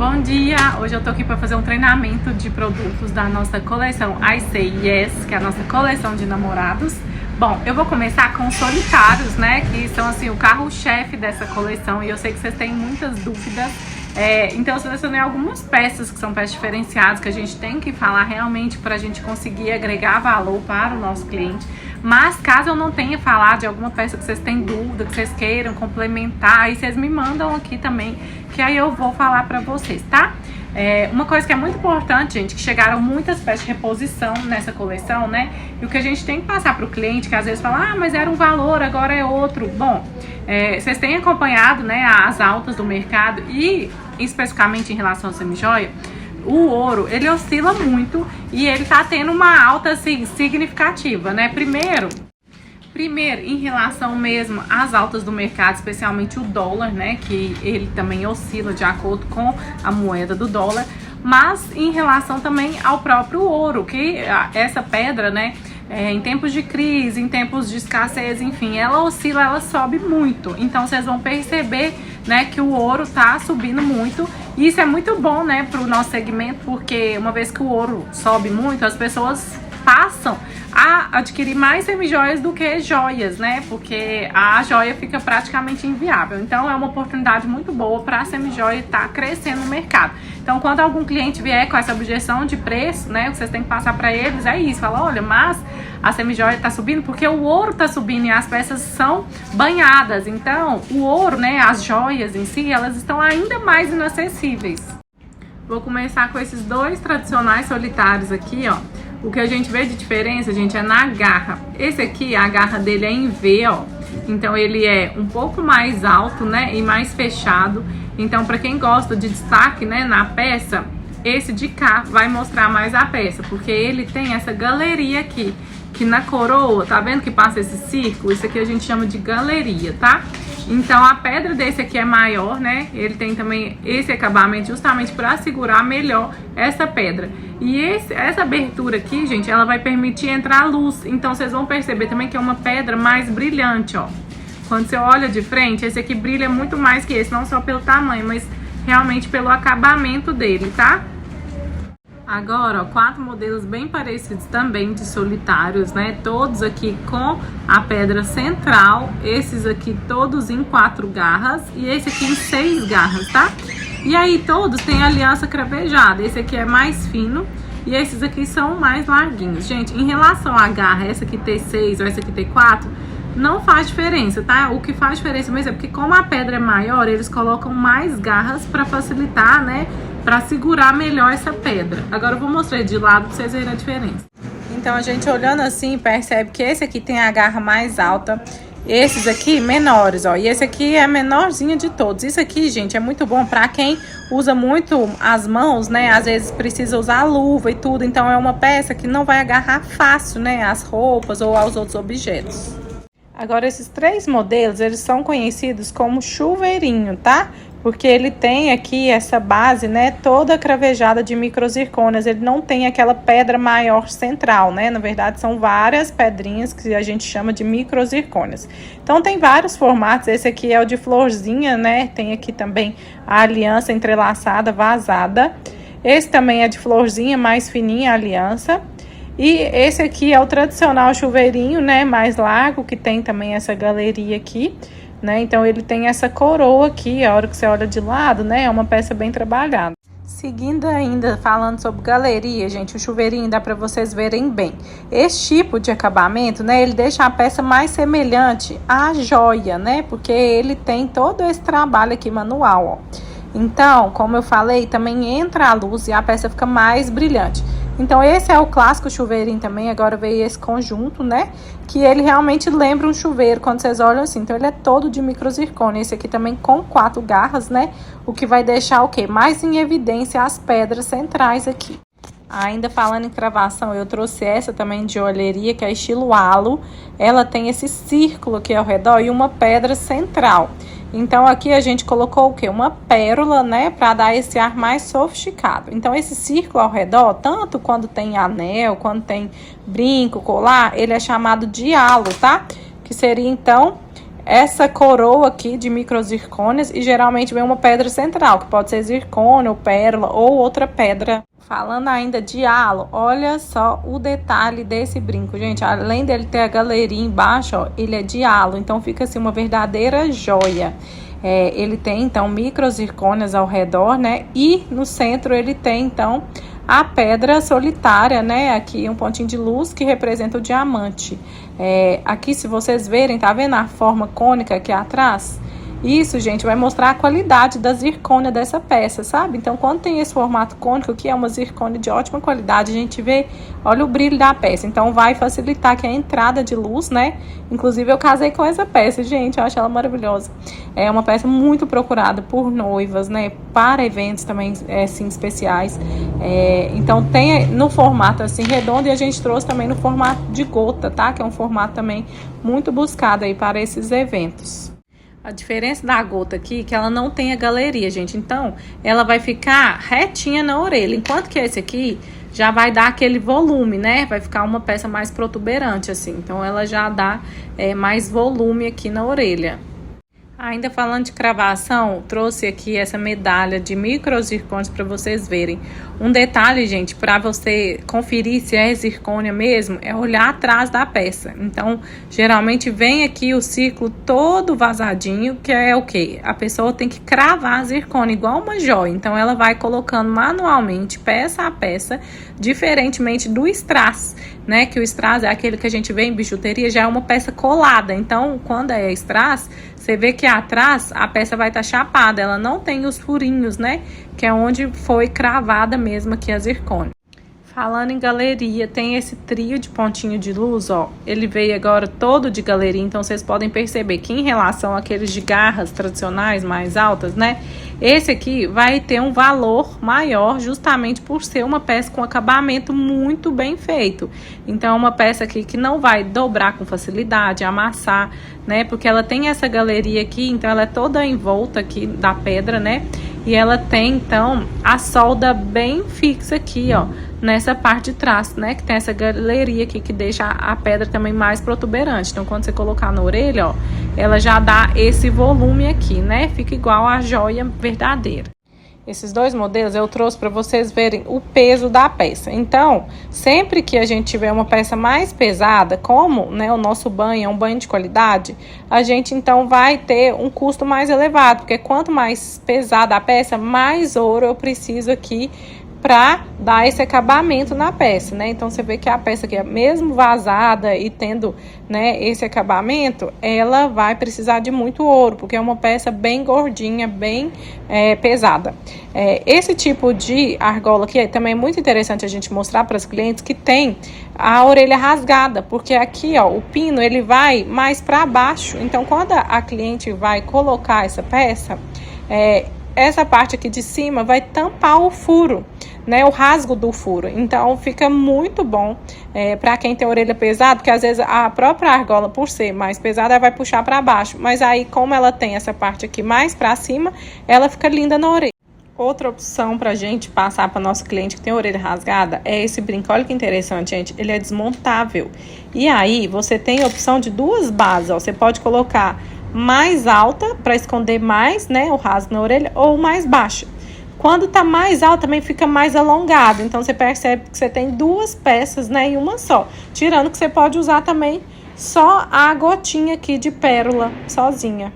Bom dia! Hoje eu tô aqui para fazer um treinamento de produtos da nossa coleção I Say Yes, que é a nossa coleção de namorados. Bom, eu vou começar com os solitários, né, que são assim o carro-chefe dessa coleção e eu sei que vocês têm muitas dúvidas. Então eu selecionei algumas peças que são peças diferenciadas que a gente tem que falar realmente para a gente conseguir agregar valor para o nosso cliente. Mas caso eu não tenha falado de alguma peça que vocês têm dúvida, que vocês queiram complementar, aí vocês me mandam aqui também, que aí eu vou falar para vocês, tá? Uma coisa que é muito importante, gente, que chegaram muitas peças de reposição nessa coleção, né? E o que a gente tem que passar para o cliente, que às vezes fala, mas era um valor, agora é outro. Bom, vocês têm acompanhado, né, as altas do mercado e especificamente em relação ao semijoia, o ouro, ele oscila muito e ele tá tendo uma alta, assim, significativa, né? Primeiro, em relação mesmo às altas do mercado, especialmente o dólar, né? Que ele também oscila de acordo com a moeda do dólar. Mas em relação também ao próprio ouro, que essa pedra, né? Em tempos de crise, em tempos de escassez, enfim, ela oscila, ela sobe muito. Então vocês vão perceber, né, que o ouro tá subindo muito. E isso é muito bom, né, pro nosso segmento, porque uma vez que o ouro sobe muito, as pessoas passam a adquirir mais semijoias do que joias, né? Porque a joia fica praticamente inviável. Então é uma oportunidade muito boa para a semijoia estar crescendo no mercado. Então quando algum cliente vier com essa objeção de preço, né, o que vocês têm que passar para eles é isso. Fala, olha, mas a semijoia está subindo porque o ouro está subindo e as peças são banhadas. Então o ouro, né, as joias em si, elas estão ainda mais inacessíveis. Vou começar com esses dois tradicionais solitários aqui, ó. O que a gente vê de diferença, gente, é na garra. Esse aqui, a garra dele é em V, ó. Então ele é um pouco mais alto, né, e mais fechado. Então para quem gosta de destaque, né, na peça, esse de cá vai mostrar mais a peça, porque ele tem essa galeria aqui, que na coroa, tá vendo que passa esse círculo? Isso aqui a gente chama de galeria, tá? Então a pedra desse aqui é maior, né? Ele tem também esse acabamento justamente para segurar melhor essa pedra. E essa abertura aqui, gente, ela vai permitir entrar luz. Então vocês vão perceber também que é uma pedra mais brilhante, ó. Quando você olha de frente, esse aqui brilha muito mais que esse, não só pelo tamanho, mas realmente pelo acabamento dele, tá? Agora, ó, 4 modelos bem parecidos também de solitários, né? Todos aqui com a pedra central, esses aqui todos em 4 garras e esse aqui em 6 garras, tá? E aí todos têm aliança cravejada, esse aqui é mais fino e esses aqui são mais larguinhos. Gente, em relação à garra, essa aqui T6 ou essa aqui T4, não faz diferença, tá? O que faz diferença mesmo é porque como a pedra é maior, eles colocam mais garras para facilitar, né? Para segurar melhor essa pedra. Agora eu vou mostrar de lado para vocês verem a diferença. Então a gente olhando assim percebe que esse aqui tem a garra mais alta, esses aqui menores, ó, e esse aqui é a menorzinha de todos. Isso aqui, gente, é muito bom para quem usa muito as mãos, né? Às vezes precisa usar a luva e tudo, então é uma peça que não vai agarrar fácil, né, às roupas ou aos outros objetos. Agora esses 3 modelos, eles são conhecidos como chuveirinho, tá? Porque ele tem aqui essa base, né, toda cravejada de microzircônias. Ele não tem aquela pedra maior central, né? Na verdade, são várias pedrinhas que a gente chama de microzircônias. Então, tem vários formatos. Esse aqui é o de florzinha, né? Tem aqui também a aliança entrelaçada, vazada. Esse também é de florzinha, mais fininha a aliança. E esse aqui é o tradicional chuveirinho, né? Mais largo, que tem também essa galeria aqui. Né? Então ele tem essa coroa aqui, a hora que você olha de lado, né? É uma peça bem trabalhada. Seguindo ainda, falando sobre galeria, gente, o chuveirinho dá para vocês verem bem. Esse tipo de acabamento, né? Ele deixa a peça mais semelhante à joia, né? Porque ele tem todo esse trabalho aqui manual, ó. Então, como eu falei, também entra a luz e a peça fica mais brilhante. Então esse é o clássico chuveirinho também, agora veio esse conjunto, né? Que ele realmente lembra um chuveiro quando vocês olham assim. Então ele é todo de microzircônia, esse aqui também com 4 garras, né? O que vai deixar o quê? Mais em evidência as pedras centrais aqui. Ainda falando em cravação, eu trouxe essa também de joalheria, que é estilo halo. Ela tem esse círculo aqui ao redor e uma pedra central. Então aqui a gente colocou o quê? Uma pérola, né? Para dar esse ar mais sofisticado. Então esse círculo ao redor, tanto quando tem anel, quando tem brinco, colar, ele é chamado de halo, tá? Que seria então essa coroa aqui de microzircônias e geralmente vem uma pedra central, que pode ser zircônio, ou pérola ou outra pedra. Falando ainda de halo, olha só o detalhe desse brinco, gente. Além dele ter a galerinha embaixo, ó, ele é de halo, então fica assim uma verdadeira joia. Ele tem então microzircônias ao redor, né? E no centro ele tem então a pedra solitária, né? Aqui um pontinho de luz que representa o diamante. Aqui, se vocês verem, tá vendo a forma cônica aqui atrás? Isso, gente, vai mostrar a qualidade da zircônia dessa peça, sabe? Então, quando tem esse formato cônico, que é uma zircônia de ótima qualidade, a gente vê, olha o brilho da peça. Então, vai facilitar aqui a entrada de luz, né? Inclusive, eu casei com essa peça, gente, eu acho ela maravilhosa. É uma peça muito procurada por noivas, né? Para eventos também, assim, especiais. Então, tem no formato, assim, redondo, e a gente trouxe também no formato de gota, tá? Que é um formato também muito buscado aí para esses eventos. A diferença da gota aqui é que ela não tem a galeria, gente. Então, ela vai ficar retinha na orelha. Enquanto que esse aqui já vai dar aquele volume, né? Vai ficar uma peça mais protuberante, assim. Então, ela já dá mais volume aqui na orelha. Ainda falando de cravação, trouxe aqui essa medalha de microzircônios para vocês verem. Um detalhe, gente, para você conferir se é zircônia mesmo, é olhar atrás da peça. Então, geralmente vem aqui o círculo todo vazadinho, que é o quê? A pessoa tem que cravar a zircônia igual uma joia. Então, ela vai colocando manualmente, peça a peça, diferentemente do strass, né? Que o strass é aquele que a gente vê em bijuteria, já é uma peça colada. Então, quando é strass, você vê que atrás a peça vai estar chapada, ela não tem os furinhos, né? Que é onde foi cravada mesmo aqui a zircônia. Falando em galeria, tem esse trio de pontinho de luz, ó. Ele veio agora todo de galeria, então vocês podem perceber que em relação àqueles de garras tradicionais mais altas, né? Esse aqui vai ter um valor maior justamente por ser uma peça com acabamento muito bem feito. Então, é uma peça aqui que não vai dobrar com facilidade, amassar, né? Porque ela tem essa galeria aqui, então ela é toda em volta aqui da pedra, né? E ela tem, então, a solda bem fixa aqui, ó, nessa parte de trás, né? Que tem essa galeria aqui que deixa a pedra também mais protuberante. Então, quando você colocar na orelha, ó, ela já dá esse volume aqui, né? Fica igual a joia verdadeira. Esses dois modelos eu trouxe para vocês verem o peso da peça. Então, sempre que a gente tiver uma peça mais pesada, como, né, o nosso banho é um banho de qualidade, a gente então vai ter um custo mais elevado, porque quanto mais pesada a peça, mais ouro eu preciso aqui para dar esse acabamento na peça, né? Então, você vê que a peça aqui, mesmo vazada e tendo, né, esse acabamento, ela vai precisar de muito ouro, porque é uma peça bem gordinha, bem pesada. Esse tipo de argola aqui também é muito interessante a gente mostrar para os clientes que tem a orelha rasgada, porque aqui, ó, o pino, ele vai mais para baixo. Então, quando a cliente vai colocar essa peça, essa parte aqui de cima vai tampar o furo, né, o rasgo do furo. Então fica muito bom para quem tem orelha pesada, porque às vezes a própria argola, por ser mais pesada, ela vai puxar para baixo, mas aí como ela tem essa parte aqui mais para cima, ela fica linda na orelha. Outra opção pra gente passar para nosso cliente que tem a orelha rasgada é esse brinco. Olha que interessante, gente, ele é desmontável. E aí você tem a opção de duas bases, ó. Você pode colocar mais alta para esconder mais, né, o rasgo na orelha, ou mais baixa. Quando tá mais alto, também fica mais alongado. Então, você percebe que você tem duas peças, né, em uma só. Tirando que você pode usar também só a gotinha aqui de pérola, sozinha.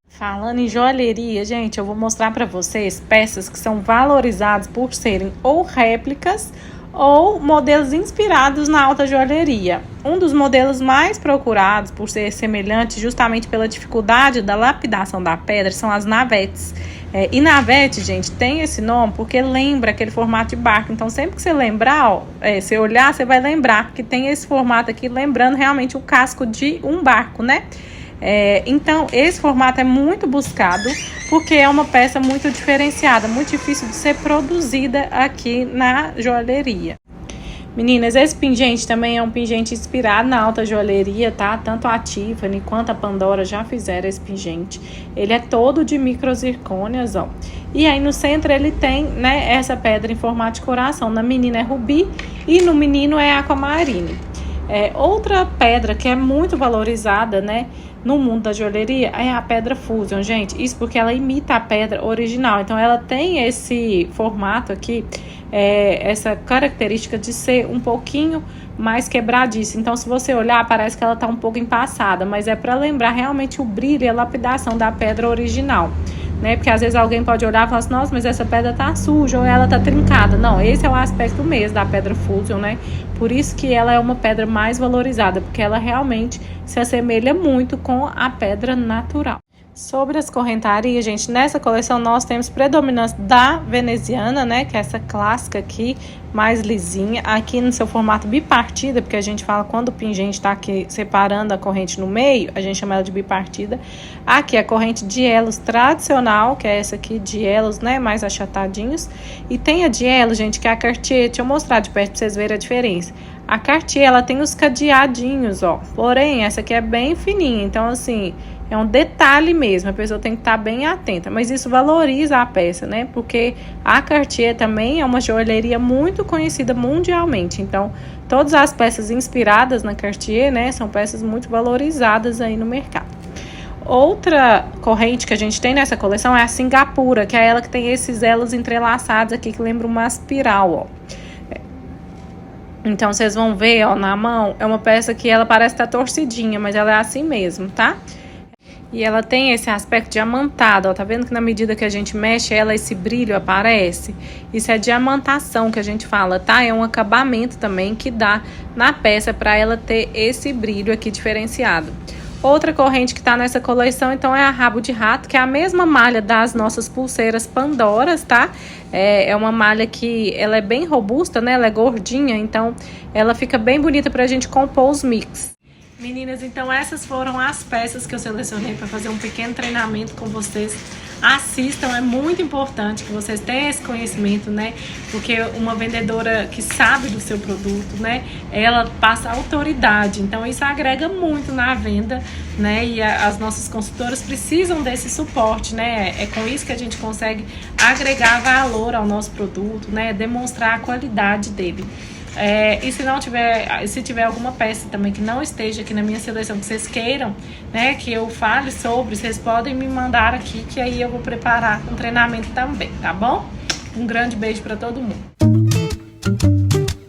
Falando em joalheria, gente, eu vou mostrar para vocês peças que são valorizadas por serem ou réplicas ou modelos inspirados na alta joalheria. Um dos modelos mais procurados por ser semelhante, justamente pela dificuldade da lapidação da pedra, são as navetes. E navete, gente, tem esse nome porque lembra aquele formato de barco. Então, sempre que você lembrar, ó, você olhar, você vai lembrar que tem esse formato aqui, lembrando realmente o casco de um barco, né? Então, esse formato é muito buscado porque é uma peça muito diferenciada, muito difícil de ser produzida aqui na joalheria. Meninas, esse pingente também é um pingente inspirado na alta joalheria, tá? Tanto a Tiffany quanto a Pandora já fizeram esse pingente. Ele é todo de microzircônias, ó. E aí no centro ele tem, né, essa pedra em formato de coração. Na menina é rubi e no menino é aquamarine. Outra pedra que é muito valorizada, né, no mundo da joalheria é a pedra Fusion, gente. Isso porque ela imita a pedra original. Então ela tem esse formato aqui, essa característica de ser um pouquinho mais quebradiça. Então se você olhar, parece que ela tá um pouco empassada, mas é para lembrar realmente o brilho e a lapidação da pedra original, né? Porque às vezes alguém pode olhar e falar assim, nossa, mas essa pedra tá suja ou ela tá trincada. Não, esse é o aspecto mesmo da pedra Fusion, né? Por isso que ela é uma pedra mais valorizada, porque ela realmente se assemelha muito com a pedra natural. Sobre as correntarias, gente, nessa coleção nós temos predominância da veneziana, né, que é essa clássica aqui, mais lisinha, aqui no seu formato bipartida, porque a gente fala quando o pingente tá aqui separando a corrente no meio, a gente chama ela de bipartida. Aqui a corrente de elos tradicional, que é essa aqui de elos, né, mais achatadinhos, e tem a de elos, gente, que é a Cartier. Deixa eu mostrar de perto pra vocês verem a diferença. A Cartier, ela tem os cadeadinhos, ó, porém essa aqui é bem fininha, então assim, é um detalhe mesmo, a pessoa tem que estar bem atenta, mas isso valoriza a peça, né? Porque a Cartier também é uma joalheria muito conhecida mundialmente, então todas as peças inspiradas na Cartier, né, são peças muito valorizadas aí no mercado. Outra corrente que a gente tem nessa coleção é a Singapura, que é ela que tem esses elos entrelaçados aqui, que lembra uma espiral, ó. Então vocês vão ver, ó, na mão, é uma peça que ela parece estar torcidinha, mas ela é assim mesmo, tá? E ela tem esse aspecto diamantado, ó, tá vendo que na medida que a gente mexe ela, esse brilho aparece? Isso é diamantação que a gente fala, tá? É um acabamento também que dá na peça para ela ter esse brilho aqui diferenciado. Outra corrente que tá nessa coleção, então, é a Rabo de Rato, que é a mesma malha das nossas pulseiras Pandoras, tá? É uma malha que ela é bem robusta, né? Ela é gordinha, então ela fica bem bonita pra gente compor os mix. Meninas, então essas foram as peças que eu selecionei para fazer um pequeno treinamento com vocês. Assistam, é muito importante que vocês tenham esse conhecimento, né? Porque uma vendedora que sabe do seu produto, né? Ela passa autoridade, então isso agrega muito na venda, né? E as nossas consultoras precisam desse suporte, né? É com isso que a gente consegue agregar valor ao nosso produto, né? Demonstrar a qualidade dele. E se tiver alguma peça também que não esteja aqui na minha seleção, que vocês queiram, né, que eu fale sobre, vocês podem me mandar aqui, que aí eu vou preparar um treinamento também, tá bom? Um grande beijo para todo mundo.